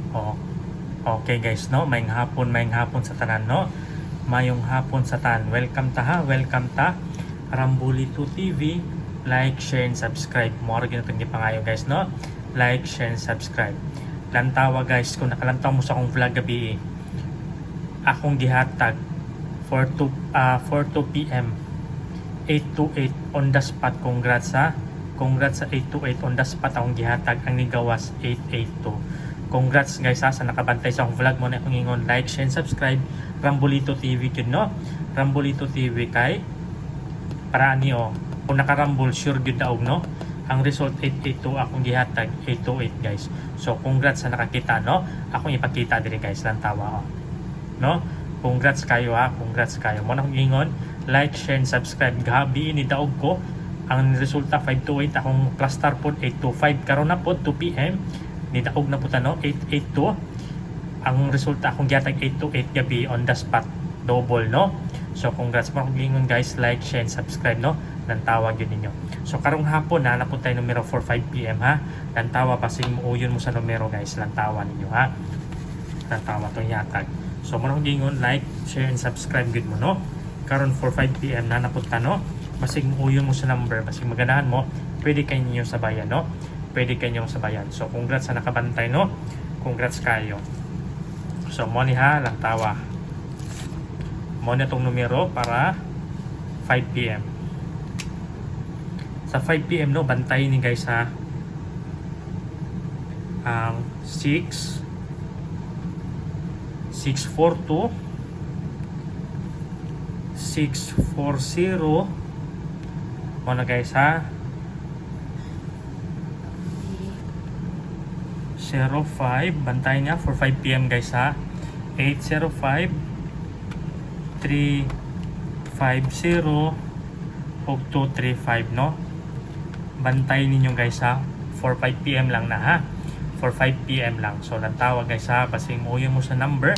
Oh, okay guys, no? Mayong hapon sa tanan, no? Mayong hapon sa tanan. Welcome ta ha, welcome ta. Rambulito TV. Like, share, and subscribe. Mora ginatong gipangayo guys, no? Like, share, and subscribe. Lantawa guys, kung nakalantaw mo sa akong vlog gabi, akong gihatag 4 p.m. 8 to 8 on the spot. Congrats sa 8 to 8 on the spot akong gihatag. Ang nigawas 882. Congrats guys sa nakabantay sa akong vlog mo na akong ingon. Like, share, and subscribe. Rambulito TV yun, no? Rambulito TV kay para niyo kung nakarambol sure good daog, no? Ang result 882 akong gihatag 828 guys. So congrats sa nakakita, no? Akong ipakita diri guys lantawa, no? Congrats kayo ha, congrats kayo. Mo na akong ingon, like, share, and subscribe. Gabi ni daog ko ang resulta 528 akong cluster pod 825 karon na pod 2 PM ni daog na po no 882 ang resulta akong gihatag 828 gabi on the spot double, no? So congrats mo akong ingon guys, like, share, and subscribe, no? Nantawag yun ninyo. So karong hapon na po tayo numero 4 5 PM ha. Lantawa pasing mo yun mo sa numero guys, lantawa ninyo ha. Lantawa to yatag. So mo akong ingon, like, share, and subscribe gud mo, no? Karon 4 5 PM na napunta, no? Basig mo yun mo sa number, basig maganahan mo, pwede kayo ninyo sabayan, no? Pwede kayo sabayan. So congrats sa nakabantay, no? Congrats kayo. So mo ni ha, lantawa. Mo na tong numero para 5 PM. Sa 5 PM, no, bantay ni guys ha. Ang 642 640 mo na guys ha. 05 bantay niya for 5 PM guys ha. 805 350 ug 235, no? Bantay ninyo guys ha. For 5 PM lang na ha. For 5 PM lang. So lantawa guys ha, basing mo mo sa number,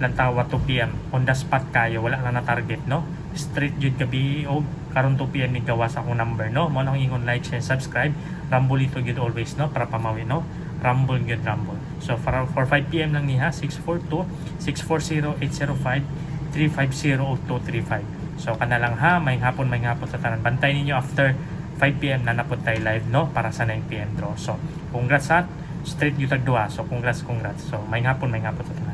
lantawa 2 PM on the spot kayo, wala na target, no? Straight jud gabi o karon 2 PM ni gawas akong number, no? Mo lang ingon, like, share, subscribe. Rambulito gud always, no? Para pamawi, no? Rumble gud, rumble. So for 5 PM lang ni ha, 642 640 805 350 o 235. So kana lang ha, may hapon sa tanan. Bantay ninyo after 5 PM na napod tayo live, no? Para sa 9 PM draw. So congrats ha, straight yung tagduha. So congrats. So may hapon sa tanan.